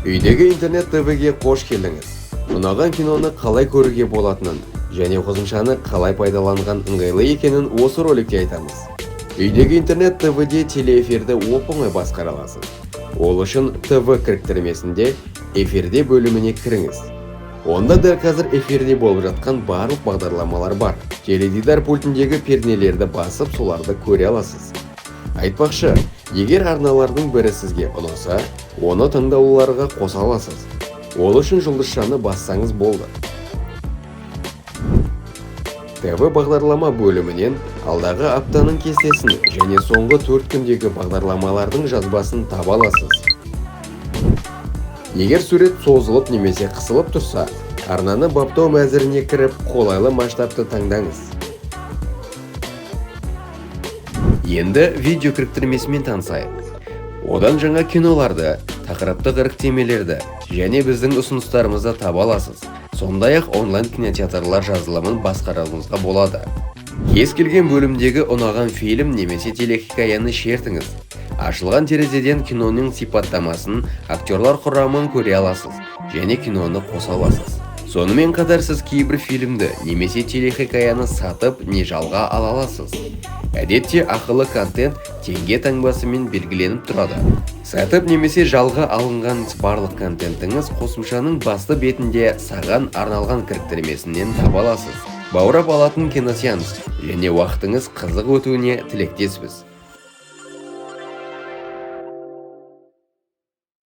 Үйдегі интернет ТВ-ге қош келдіңіз. Ұнаған киноны қалай көруге болатынын және қосымшаны қалай пайдаланған ыңғайлы екенін осы роликте айтамыз. Үйдегі интернет ТВ-де телеэфирді оп-оңай басқара аласыз. Ол үшін ТВ кіріктірмесінде эфирде бөліміне кіріңіз. Онда дәл қазір эфирде болып жатқан барлық бағдарламалар бар. Теледидар пультіндегі пернелерді басып, соларды көре аласыз. Айтпақшы, егер арналардың бірі сізге ұнаса, оны тыңдауларға қоса аласыз. Ол үшін жұлдызшаны бассаңыз болды. ТВ бағдарлама бөлімінен алдағы аптаның кестесін және соңғы 4 күндегі бағдарламалардың жазбасын таба аласыз. Егер сурет созылып немесе қысылып тұрса, арнаны баптау мәзіріне кіріп, қолайлы масштабты таңдаңыз. Енді видео кіріктірмесімен танысайық. Одан жаңа киноларды, тақырыптық іріктемелерді және біздің ұсыныстарымызды таба аласыз. Сондай-ақ онлайн кинотеатрлар жазылымын басқаруыңызға болады. Кез келген бөлімдегі ұнаған фильм немесе телехикаяны шертіңіз. Ашылған терезеден киноның сипаттамасын, актерлар құрамын көре аласыз және киноны қоса аласыз. Сонымен қатар сіз кейбір фильмді немесе телехикаяны сатып не жалға ала аласыз. Әдетте ақылы контент теңге таңбасымен белгіленіп тұрады. Сатып немесе жалға алынған барлық контентіңіз қосымшаның басты бетінде саған арналған кіріктірмесінен таба аласыз. Баурап алатын киносеанс және уақытыңыз қызық өтуіне тілектеспіз.